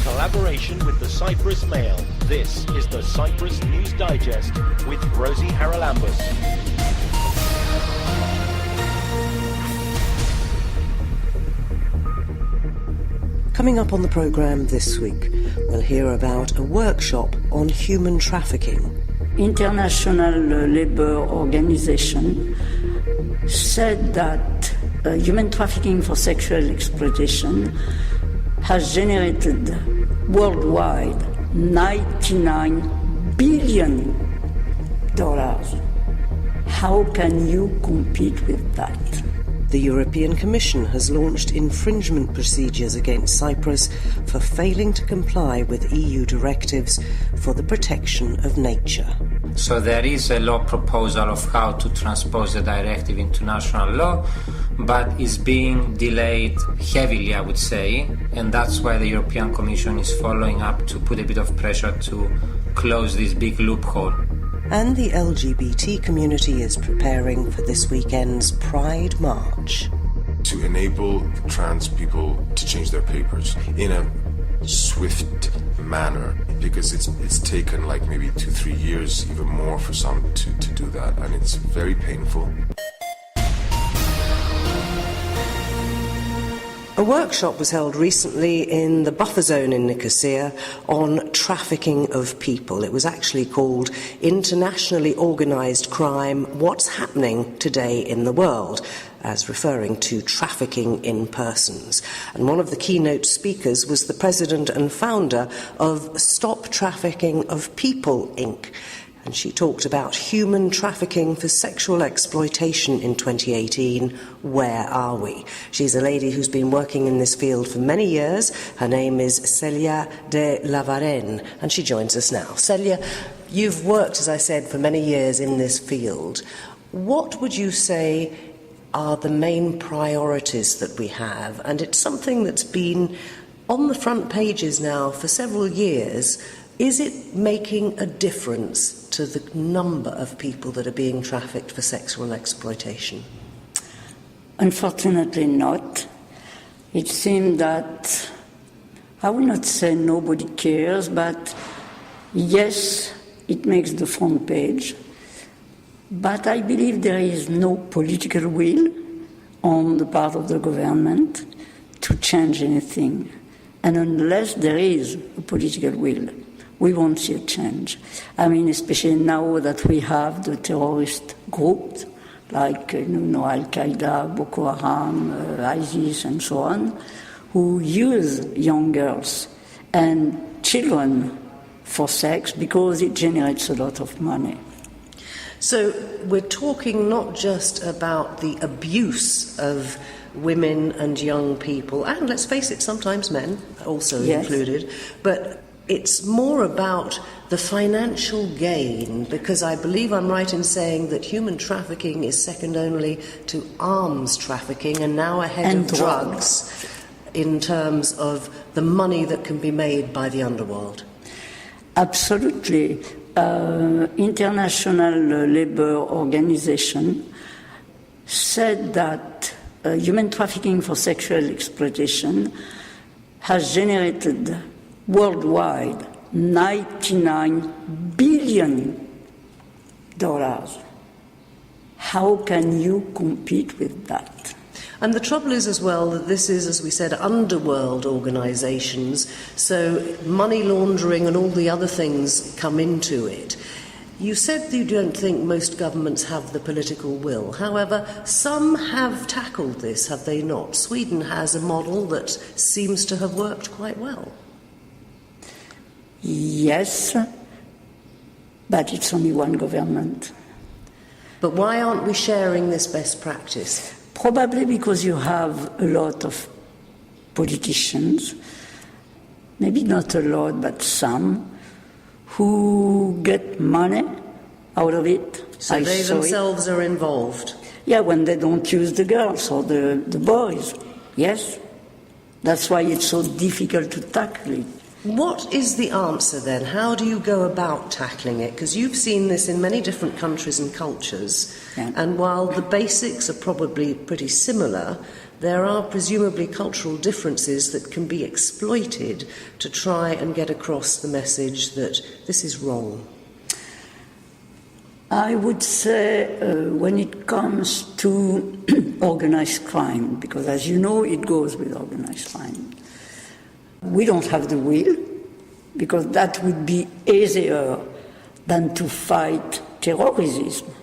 collaboration with the Cyprus Mail. This is the Cyprus News Digest with Rosie Charalambous. Coming up on the programme this week, we'll hear about a workshop on human trafficking. International Labour Organization said that human trafficking for sexual exploitation has generated worldwide $99 billion. How can you compete with that? The European Commission has launched infringement procedures against Cyprus for failing to comply with EU directives for the protection of nature. So there is a law proposal of how to transpose the directive into national law, but is being delayed heavily, I would say, and that's why the European Commission is following up to put a bit of pressure to close this big loophole. And the LGBT community is preparing for this weekend's Pride March. To enable trans people to change their papers in a swift manner, because it's taken like maybe 2-3 years, even more for some to do that, and it's very painful. A workshop was held recently in the buffer zone in Nicosia on trafficking of people. It was actually called Internationally Organised Crime, What's Happening Today in the World, as referring to trafficking in persons. And one of the keynote speakers was the president and founder of Stop Trafficking of People, Inc., and she talked about human trafficking for sexual exploitation in 2018. Where are we? She's a lady who's been working in this field for many years. Her name is Celia de la Varenne, and she joins us now. Celia, you've worked, as I said, for many years in this field. What would you say are the main priorities that we have? And it's something that's been on the front pages now for several years. Is it making a difference to the number of people that are being trafficked for sexual exploitation? Unfortunately not. It seems that, I will not say nobody cares, but yes, it makes the front page. But I believe there is no political will on the part of the government to change anything. And unless there is a political will, we won't see a change. I mean, especially now that we have the terrorist groups like Al-Qaeda, Boko Haram, ISIS, and so on, who use young girls and children for sex because it generates a lot of money. So we're talking not just about the abuse of women and young people, and let's face it, sometimes men also included, but it's more about the financial gain, because I believe I'm right in saying that human trafficking is second only to arms trafficking and now ahead of drugs in terms of the money that can be made by the underworld. Absolutely. International Labour Organization said that human trafficking for sexual exploitation has generated worldwide $99 billion. How can you compete with that? And the trouble is as well that this is, as we said, underworld organisations, so money laundering and all the other things come into it. You said you don't think most governments have the political will. However, some have tackled this, have they not? Sweden has a model that seems to have worked quite well. Yes, but it's only one government. But why aren't we sharing this best practice? Probably because you have a lot of politicians, maybe not a lot, but some, who get money out of it. So they themselves are involved? Yeah, when they don't use the girls or the boys, yes. That's why it's so difficult to tackle it. What is the answer then? How do you go about tackling it? Because you've seen this in many different countries and cultures, and while the basics are probably pretty similar, there are presumably cultural differences that can be exploited to try and get across the message that this is wrong. I would say when it comes to organized crime, because as you know, it goes with organized crime, we don't have the will, because that would be easier than to fight terrorism.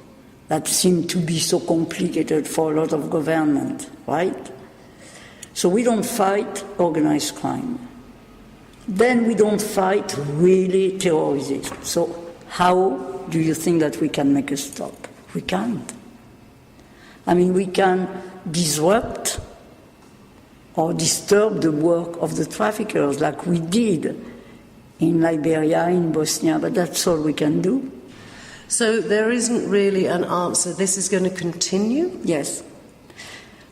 That seemed to be so complicated for a lot of government, right? So we don't fight organized crime. Then we don't fight really terrorism. So how do you think that we can make a stop? We can't. I mean, we can disrupt or disturb the work of the traffickers like we did in Liberia, in Bosnia, but that's all we can do. So there isn't really an answer. This is going to continue? Yes.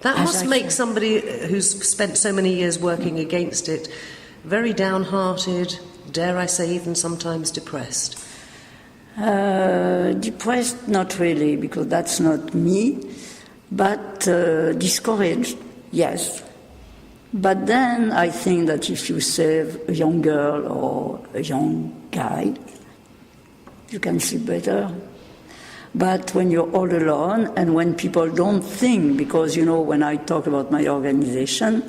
That must make somebody who's spent so many years working against it very downhearted, dare I say even sometimes depressed. Depressed, not really, because that's not me, but discouraged, yes. But then I think that if you save a young girl or a young guy, you can sleep better. But when you're all alone and when people don't think, because, you know, when I talk about my organization,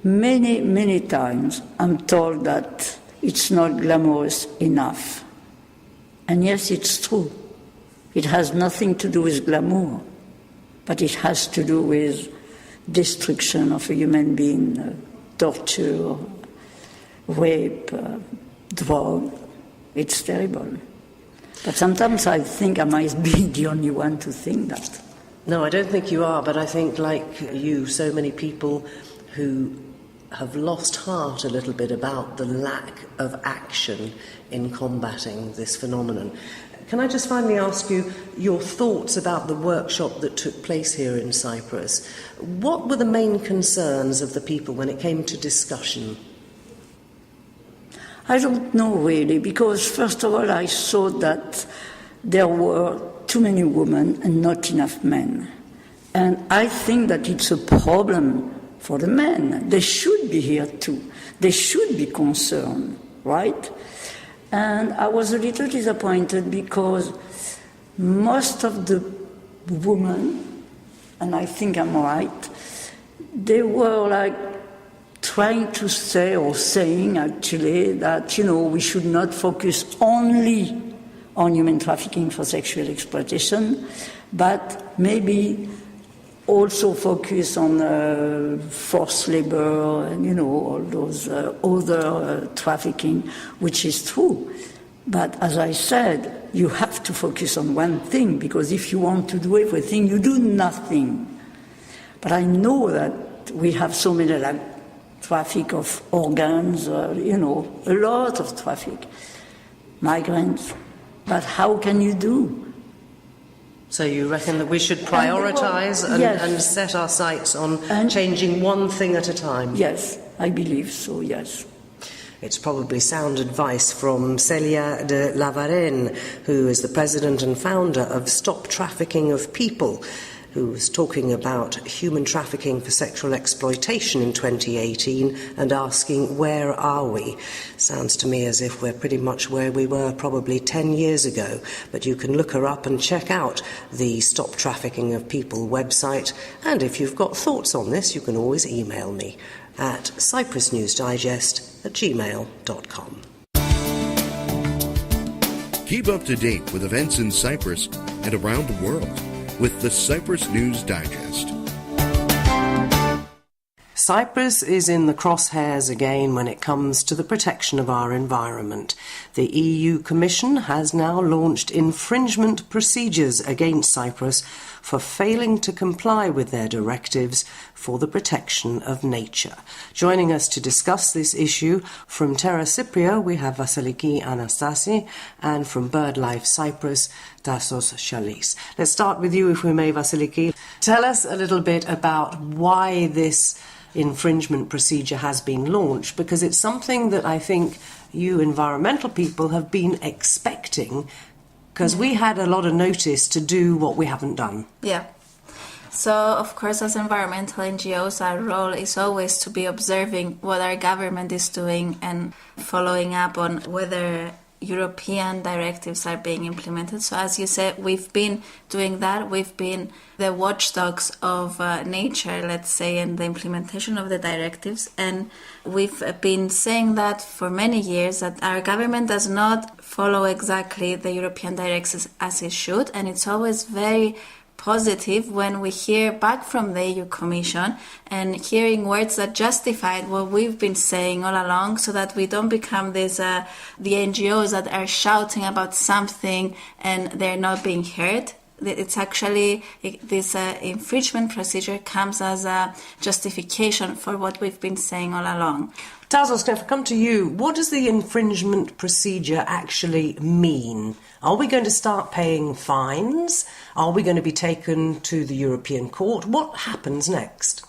many, many times I'm told that it's not glamorous enough. And yes, it's true. It has nothing to do with glamour, but it has to do with destruction of a human being, torture, rape, drug. It's terrible. But sometimes I think I might be the only one to think that. No, I don't think you are, but I think, like you, so many people who have lost heart a little bit about the lack of action in combating this phenomenon. Can I just finally ask you your thoughts about the workshop that took place here in Cyprus? What were the main concerns of the people when it came to discussion? I don't know really, because first of all I saw that there were too many women and not enough men. And I think that it's a problem for the men. They should be here too. They should be concerned, right? And I was a little disappointed because most of the women, and I think I'm right, they were like trying to say, or saying actually, that, you know, we should not focus only on human trafficking for sexual exploitation, but maybe also focus on forced labor and, you know, all those other trafficking, which is true. But as I said, you have to focus on one thing, because if you want to do everything, you do nothing. But I know that we have so many, like, traffic of organs, you know, a lot of traffic, migrants. But how can you do? So you reckon that we should prioritise and set our sights on changing one thing at a time? Yes, I believe so, yes. It's probably sound advice from Celia de Lavarenne, who is the president and founder of Stop Trafficking of People, who was talking about human trafficking for sexual exploitation in 2018 and asking, where are we? Sounds to me as if we're pretty much where we were probably 10 years ago. But you can look her up and check out the Stop Trafficking of People website. And if you've got thoughts on this, you can always email me at cyprusnewsdigest@gmail.com. Keep up to date with events in Cyprus and around the world with the Cyprus News Digest. Cyprus is in the crosshairs again when it comes to the protection of our environment. The EU Commission has now launched infringement procedures against Cyprus for failing to comply with their directives for the protection of nature. Joining us to discuss this issue from Terra Cypria, we have Vasiliki Anastasi, and from BirdLife Cyprus, Tassos Shalis. Let's start with you, if we may, Vasiliki. Tell us a little bit about why this infringement procedure has been launched, because it's something that I think you environmental people have been expecting, because we had a lot of notice to do what we haven't done. Yeah. So, of course, as environmental NGOs, our role is always to be observing what our government is doing and following up on whether European directives are being implemented. So, as you said, we've been doing that. We've been the watchdogs of nature, let's say, and the implementation of the directives. And we've been saying that for many years, that our government does not follow exactly the European directives as it should. And it's always very positive when we hear back from the EU Commission and hearing words that justified what we've been saying all along, so that we don't become the NGOs that are shouting about something and they're not being heard. It's actually, this infringement procedure comes as a justification for what we've been saying all along. Tazos, if I come to you, what does the infringement procedure actually mean? Are we going to start paying fines? Are we going to be taken to the European Court? What happens next?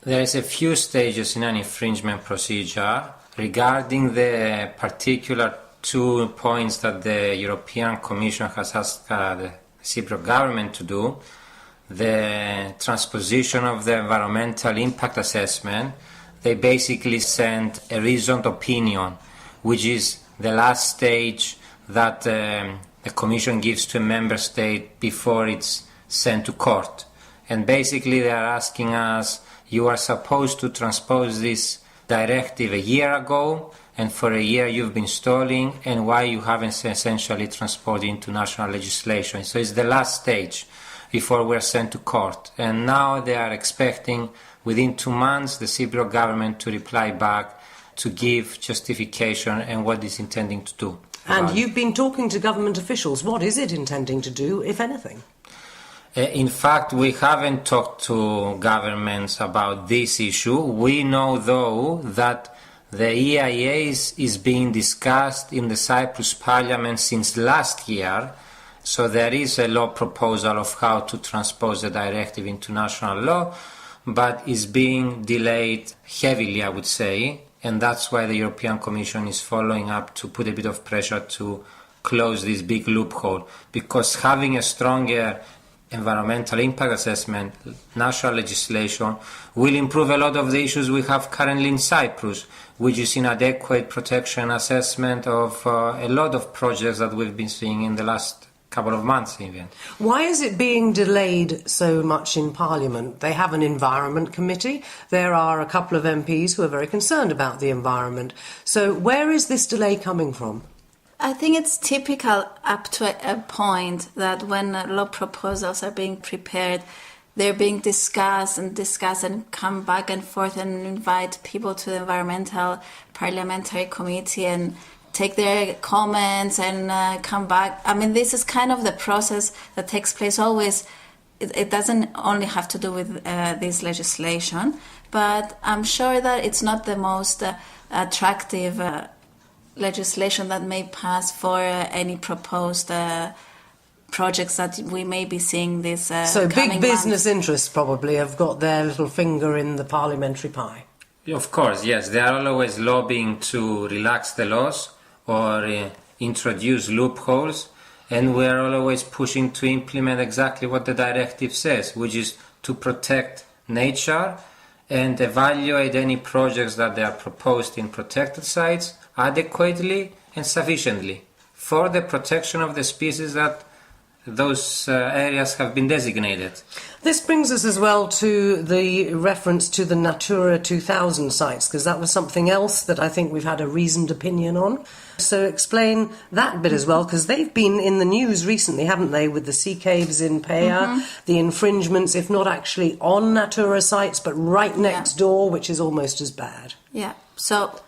There is a few stages in an infringement procedure. Regarding the particular 2 points that the European Commission has asked the Cypriot government to do, the transposition of the environmental impact assessment, they basically send a reasoned opinion, which is the last stage that the Commission gives to a member state before it's sent to court. And basically they are asking us, you are supposed to transpose this directive a year ago, and for a year you've been stalling, and why you haven't essentially transposed into national legislation. So it's the last stage before we're sent to court. And now they are expecting within 2 months the Cypriot government to reply back to give justification and what it's intending to do. And you've been talking to government officials. What is it intending to do, if anything? In fact, we haven't talked to governments about this issue. We know, though, that the EIA is being discussed in the Cyprus Parliament since last year. So there is a law proposal of how to transpose the directive into national law, but is being delayed heavily, I would say. And that's why the European Commission is following up to put a bit of pressure to close this big loophole. Because having a stronger environmental impact assessment, national legislation, will improve a lot of the issues we have currently in Cyprus, which is inadequate protection assessment of a lot of projects that we've been seeing in the last couple of months even. Why is it being delayed so much in Parliament? They have an Environment Committee. There are a couple of MPs who are very concerned about the environment. So where is this delay coming from? I think it's typical up to a point that when law proposals are being prepared, they're being discussed and come back and forth and invite people to the Environmental Parliamentary Committee and take their comments and come back. I mean, this is kind of the process that takes place always. It doesn't only have to do with this legislation, but I'm sure that it's not the most attractive legislation that may pass for any proposed projects that we may be seeing this So big business months. Interests probably have got their little finger in the parliamentary pie. Of course, yes. They are always lobbying to relax the laws or introduce loopholes, and we are always pushing to implement exactly what the directive says, which is to protect nature and evaluate any projects that they are proposed in protected sites adequately and sufficiently for the protection of the species that those areas have been designated. This brings us as well to the reference to the Natura 2000 sites, because that was something else that I think we've had a reasoned opinion on. So explain that bit as well, because they've been in the news recently, haven't they, with the sea caves in Pea, the infringements, if not actually on Natura sites, but right next door, which is almost as bad. Yeah, so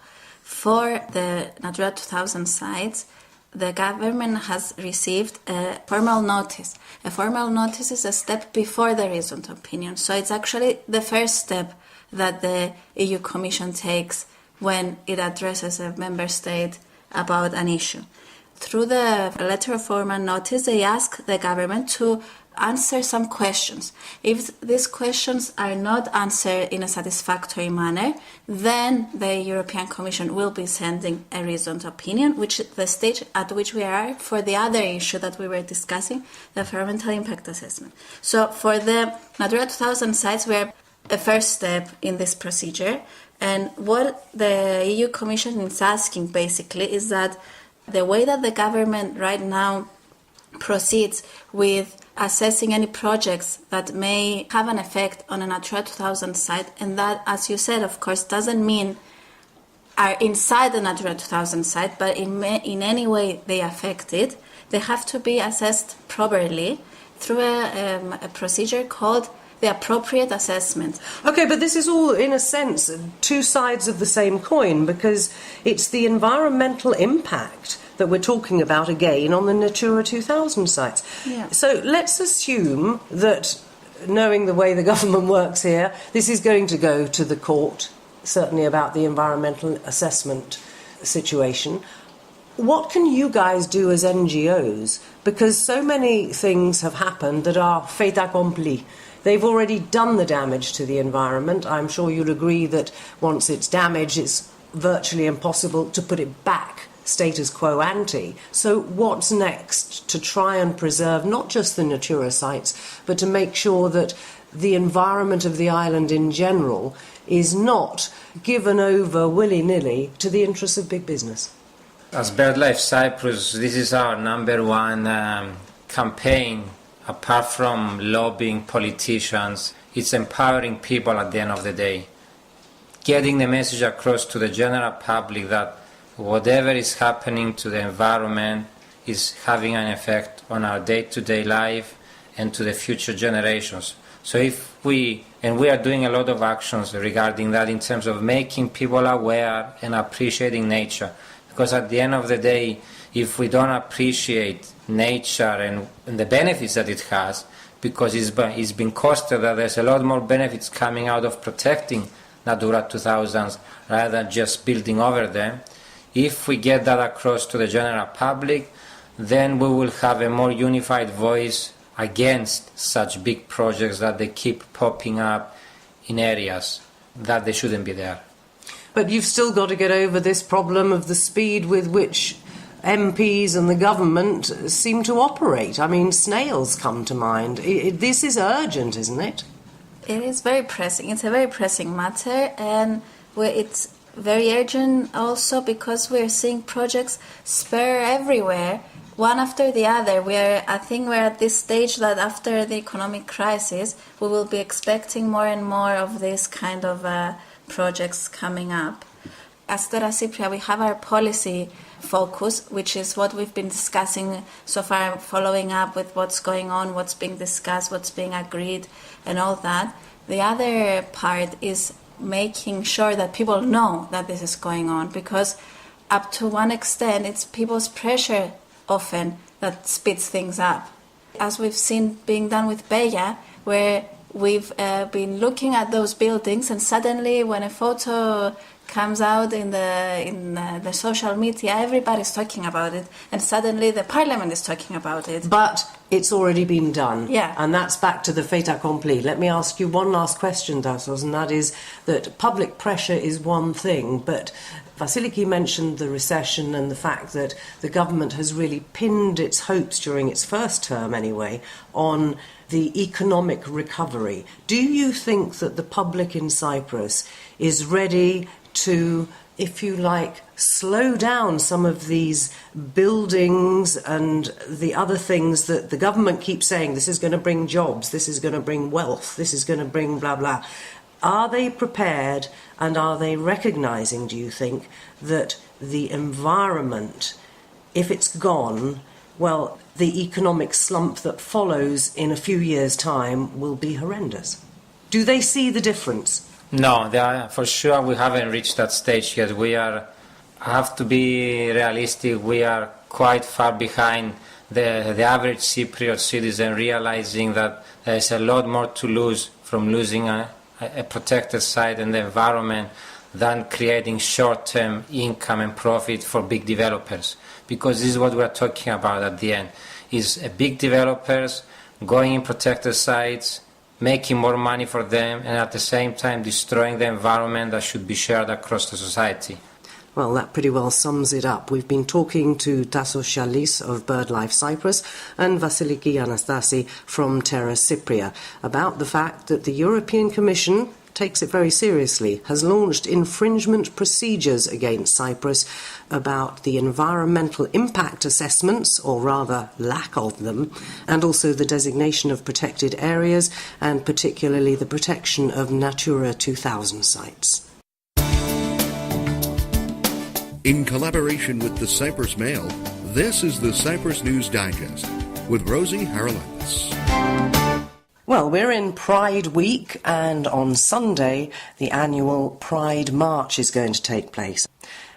for the Natura 2000 sites, the government has received a formal notice. A formal notice is a step before the reasoned opinion. So it's actually the first step that the EU Commission takes when it addresses a member state about an issue. Through the letter of formal notice, they ask the government to answer some questions. If these questions are not answered in a satisfactory manner, then the European Commission will be sending a reasoned opinion, which is the stage at which we are for the other issue that we were discussing, the environmental impact assessment. So for the Natura 2000 sites, we are a first step in this procedure. And what the EU Commission is asking basically is that the way that the government right now proceeds with assessing any projects that may have an effect on a Natura 2000 site, and that, as you said, of course, doesn't mean are inside the Natura 2000 site, but in any way they affect it, they have to be assessed properly through a procedure called the appropriate assessment. Okay, but this is all, in a sense, two sides of the same coin, because it's the environmental impact that we're talking about again on the Natura 2000 sites. Yeah. So let's assume that, knowing the way the government works here, this is going to go to the court, certainly about the environmental assessment situation. What can you guys do as NGOs? Because so many things have happened that are fait accompli. They've already done the damage to the environment. I'm sure you'll agree that once it's damaged, it's virtually impossible to put it back status quo ante. So what's next to try and preserve not just the Natura sites, but to make sure that the environment of the island in general is not given over willy-nilly to the interests of big business? As BirdLife Cyprus, this is our number one campaign. Apart from lobbying politicians, it's empowering people at the end of the day. Getting the message across to the general public that whatever is happening to the environment is having an effect on our day-to-day life and to the future generations. So we are doing a lot of actions regarding that in terms of making people aware and appreciating nature. Because at the end of the day, if we don't appreciate nature and the benefits that it has, because it's been costed that there's a lot more benefits coming out of protecting Natura 2000s rather than just building over them. If we get that across to the general public, then we will have a more unified voice against such big projects that they keep popping up in areas that they shouldn't be there. But you've still got to get over this problem of the speed with which MPs and the government seem to operate. I mean, snails come to mind. This is urgent, isn't it? It is very pressing. It's a very pressing matter, and it's very urgent also because we're seeing projects spur everywhere, one after the other. I think we're at this stage that after the economic crisis, we will be expecting more and more of this kind of projects coming up. As Terra Cypria, we have our policy focus, which is what we've been discussing so far, following up with what's going on, what's being discussed, what's being agreed, and all that. The other part is making sure that people know that this is going on, because up to one extent, it's people's pressure often that speeds things up. As we've seen being done with Beja, where we've been looking at those buildings, and suddenly when a photo comes out in the social media, everybody's talking about it, and suddenly the parliament is talking about it. But it's already been done. Yeah. And that's back to the fait accompli. Let me ask you one last question, Tassos, and that is that public pressure is one thing, but Vasiliki mentioned the recession and the fact that the government has really pinned its hopes during its first term anyway on the economic recovery. Do you think that the public in Cyprus is ready to, if you like, slow down some of these buildings and the other things that the government keeps saying, this is going to bring jobs, this is going to bring wealth, this is going to bring blah, blah. Are they prepared and are they recognising, do you think, that the environment, if it's gone, well, the economic slump that follows in a few years' time will be horrendous? Do they see the difference? No, for sure we haven't reached that stage yet. I have to be realistic, we are quite far behind the average Cypriot citizen, realizing that there's a lot more to lose from losing a protected site and the environment than creating short-term income and profit for big developers. Because this is what we're talking about at the end, is big developers going in protected sites, making more money for them, and at the same time destroying the environment that should be shared across the society. Well, that pretty well sums it up. We've been talking to Tassos Chalis of BirdLife Cyprus and Vasiliki Anastasi from Terra Cypria about the fact that the European Commission takes it very seriously, has launched infringement procedures against Cyprus about the environmental impact assessments, or rather lack of them, and also the designation of protected areas, and particularly the protection of Natura 2000 sites. In collaboration with the Cyprus Mail, this is the Cyprus News Digest with Rosie Charalambous. Well, we're in Pride Week, and on Sunday, the annual Pride March is going to take place.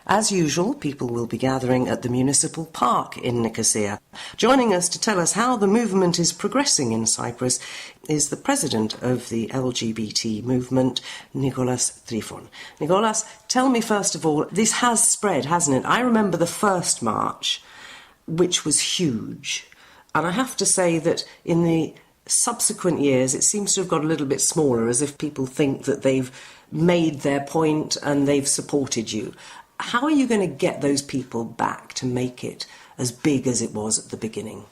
As usual, people will be gathering at the Municipal Park in Nicosia. Joining us to tell us how the movement is progressing in Cyprus is the president of the LGBT movement, Nicholas Trifon. Nicholas, tell me first of all, this has spread, hasn't it? I remember the first march, which was huge. And I have to say that in the subsequent years, it seems to have got a little bit smaller, as if people think that they've made their point and they've supported you. How are you going to get those people back to make it as big as it was at the beginning?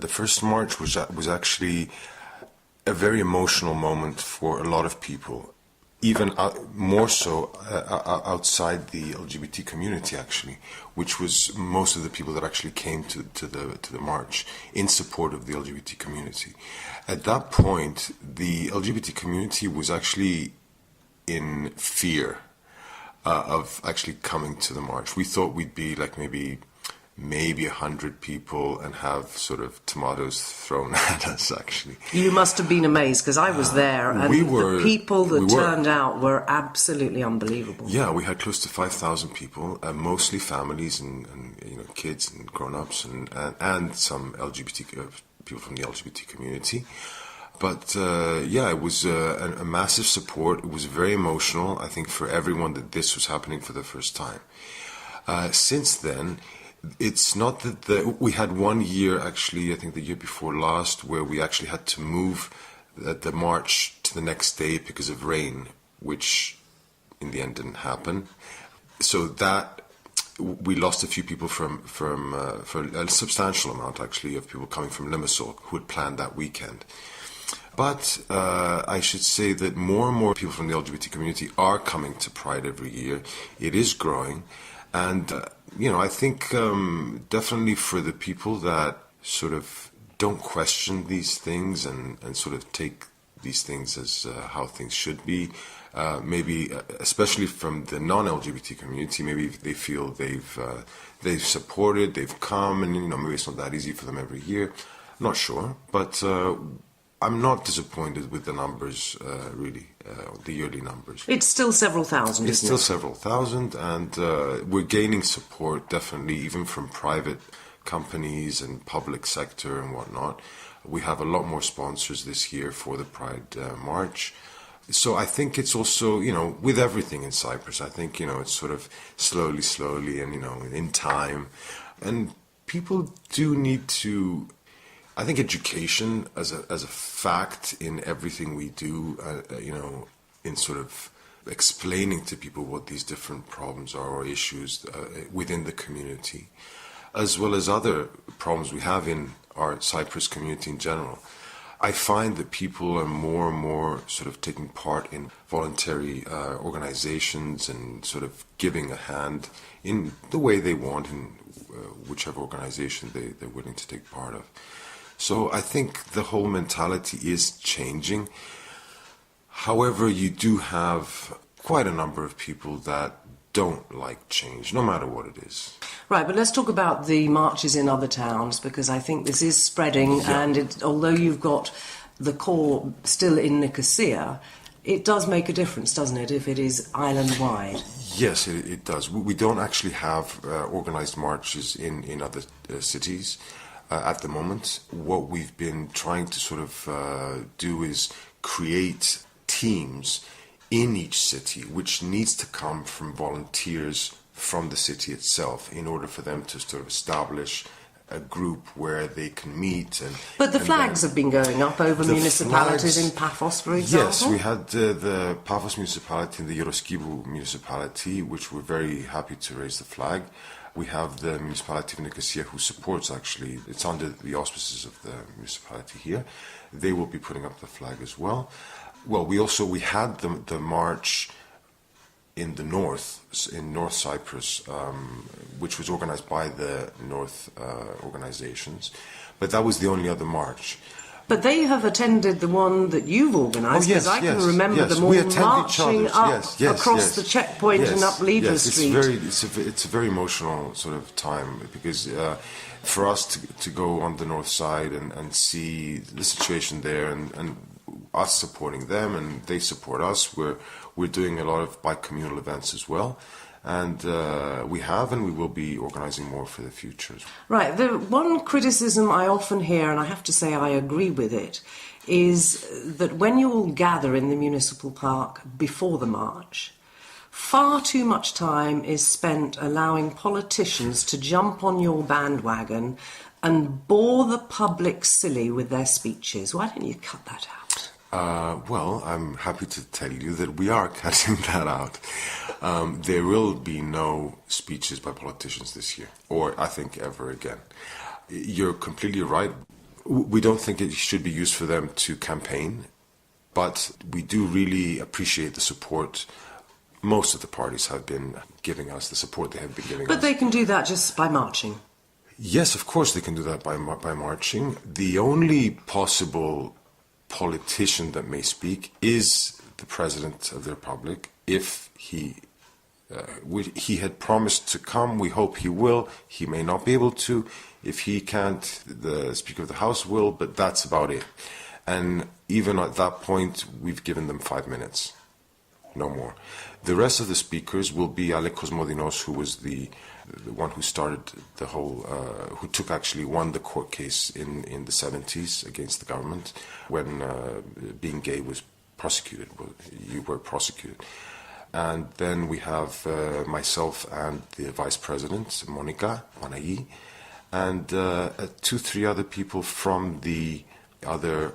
The first march was actually a very emotional moment for a lot of people, even more so outside the LGBT community, actually, which was most of the people that actually came to the march in support of the LGBT community. At that point, the LGBT community was actually in fear of actually coming to the march. We thought we'd be like maybe 100 people and have sort of tomatoes thrown at us, actually. You must have been amazed, because I was there, and the people that turned out were absolutely unbelievable. Yeah, we had close to 5,000 people, mostly families and kids and grown-ups and some LGBT people from the LGBT community. But it was a massive support. It was very emotional, I think, for everyone that this was happening for the first time. Since then, it's not that we had 1 year, actually, I think the year before last, where we actually had to move the march to the next day because of rain, which in the end didn't happen. So that we lost a few people for a substantial amount, actually, of people coming from Limassol who had planned that weekend. But I should say that more and more people from the LGBT community are coming to Pride every year. It is growing. And, I think definitely for the people that sort of don't question these things and sort of take these things as how things should be, maybe especially from the non-LGBT community, maybe they feel they've supported, they've come, and, maybe it's not that easy for them every year. I'm not sure, but I'm not disappointed with the numbers, really, the yearly numbers. It's still several thousand, It's still several thousand, and we're gaining support, definitely, even from private companies and public sector and whatnot. We have a lot more sponsors this year for the Pride March. So I think it's also, with everything in Cyprus, I think, it's sort of slowly and, in time. And people do need to... I think education as a fact in everything we do, in sort of explaining to people what these different problems are or issues within the community, as well as other problems we have in our Cyprus community in general. I find that people are more and more sort of taking part in voluntary organizations and sort of giving a hand in the way they want in whichever organization they're willing to take part of. So I think the whole mentality is changing. However, you do have quite a number of people that don't like change, no matter what it is. Right, but let's talk about the marches in other towns, because I think this is spreading, and although you've got the core still in Nicosia, it does make a difference, doesn't it, if it is island-wide? Yes, it does. We don't actually have organised marches in other cities. At the moment, what we've been trying to sort of do is create teams in each city, which needs to come from volunteers from the city itself in order for them to sort of establish a group where they can meet. But the flags have been going up over municipalities in Paphos, for example. Yes, we had the Paphos municipality and the Yoroskibu municipality, which were very happy to raise the flag. We have the municipality of Nicosia, who supports, actually, it's under the auspices of the municipality here. They will be putting up the flag as well. Well, we had the march in the north, in North Cyprus, which was organized by the North organizations, but that was the only other march. But they have attended the one that you've organised, because I can remember them all marching up across the checkpoint and up Lever Street. It's a very emotional sort of time, because for us to go on the north side and see the situation there, and us supporting them and they support us, we're doing a lot of bi-communal events as well. And we will be organising more for the future. Right. The one criticism I often hear, and I have to say I agree with it, is that when you all gather in the municipal park before the march, far too much time is spent allowing politicians to jump on your bandwagon and bore the public silly with their speeches. Why don't you cut that out? Well, I'm happy to tell you that we are cutting that out. There will be no speeches by politicians this year, or I think ever again. You're completely right. We don't think it should be used for them to campaign, but we do really appreciate the support. Most of the parties have been giving us the support they have been giving us. But they can do that just by marching. Yes, of course they can do that by marching. The only possible politician that may speak is the President of the Republic. If he had promised to come, we hope he will. He may not be able to. If he can't, the Speaker of the House will, but that's about it. And even at that point, we've given them 5 minutes, no more. The rest of the speakers will be Alekos Modinos, who was the one who started the whole, who won the court case in the 70s against the government when being gay was prosecuted. You were prosecuted. And then we have myself and the Vice President, Monica Panagi, and 2-3 other people from the other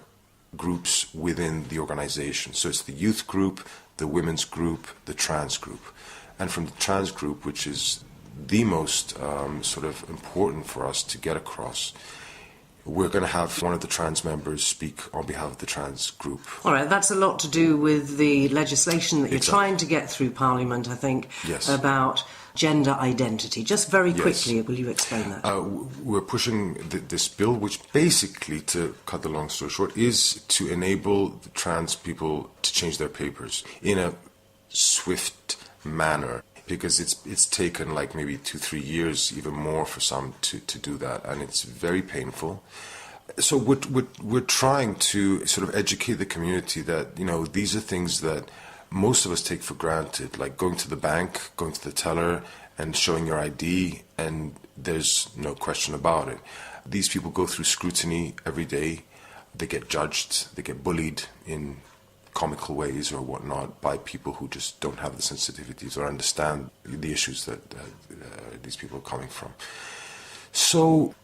groups within the organization. So it's the youth group, the women's group, the trans group. And from the trans group, which is the most sort of important for us to get across, we're going to have one of the trans members speak on behalf of the trans group. All right, that's a lot to do with the legislation that you're trying to get through Parliament, I think, about gender identity. Just very quickly, will you explain that? We're pushing this bill, which basically, to cut the long story short, is to enable the trans people to change their papers in a swift manner. Because it's taken like maybe 2-3 years, even more for some to do that, and it's very painful. So we're trying to sort of educate the community that, you know, these are things that most of us take for granted, like going to the bank, going to the teller and showing your ID, and there's no question about it. These people go through scrutiny every day. They get judged, they get bullied in comical ways or whatnot by people who just don't have the sensitivities or understand the issues that these people are coming from. So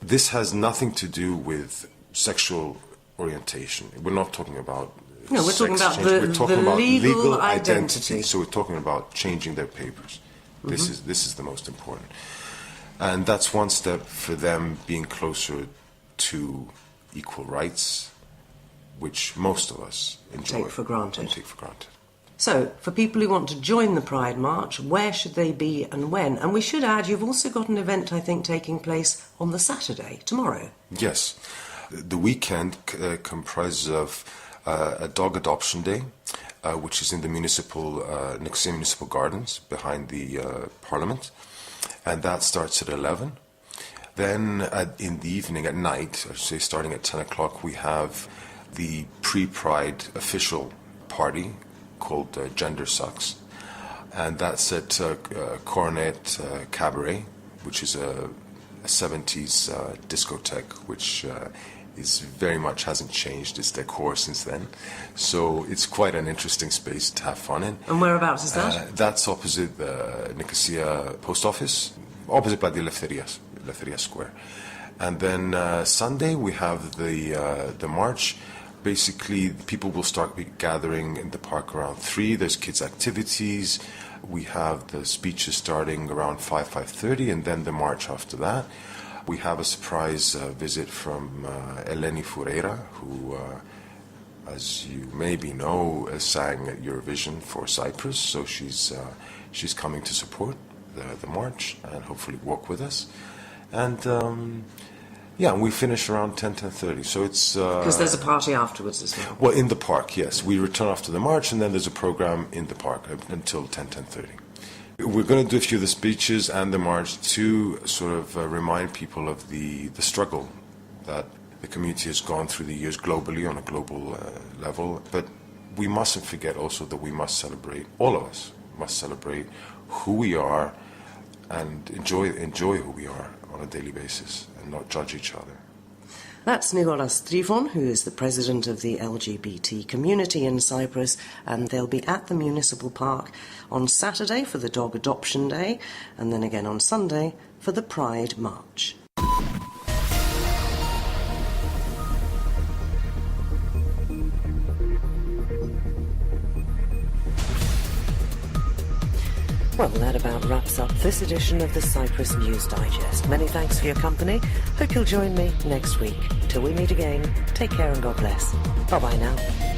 this has nothing to do with sexual orientation. We're not talking about we're talking about the legal identity. So we're talking about changing their papers. This is the most important. And that's one step for them being closer to equal rights, which most of us enjoy. Take for granted. So, for people who want to join the Pride March, where should they be and when? And we should add, you've also got an event, I think, taking place on the Saturday, tomorrow. Yes. The weekend comprises of a dog adoption day, which is in the Nicosia Municipal Gardens behind the Parliament, and that starts at 11. Then in the evening, at night, I should say starting at 10 o'clock, we have the pre-Pride official party called Gender Sucks, and that's at Coronet Cabaret, which is a 70s discotheque, which is very much hasn't changed its decor since then. So it's quite an interesting space to have fun in. And whereabouts is that? That's opposite the Nicosia post office, opposite Plati Eleftherias, Eleftheria Square. And then Sunday we have the march. Basically, people will start gathering in the park around 3. There's kids' activities. We have the speeches starting around 5:30, and then the march after that. We have a surprise visit from Eleni Foureira, who, as you maybe know, sang at Eurovision for Cyprus. So she's coming to support the march and hopefully walk with us. And yeah, and we finish around 10:30. So it's Because there's a party afterwards as well. well, in the park, yes. We return after the march, and then there's a program in the park until 10:30. We're going to do a few of the speeches and the march to sort of remind people of the struggle that the community has gone through the years globally, on a global level. But we mustn't forget also that we must celebrate, all of us must celebrate who we are and enjoy who we are on a daily basis and not judge each other. That's Nicholas Trifon, who is the president of the LGBT community in Cyprus, and they'll be at the municipal park on Saturday for the Dog Adoption Day, and then again on Sunday for the Pride March. Well, that about wraps up this edition of the Cyprus News Digest. Many thanks for your company. Hope you'll join me next week. Till we meet again, take care and God bless. Bye-bye now.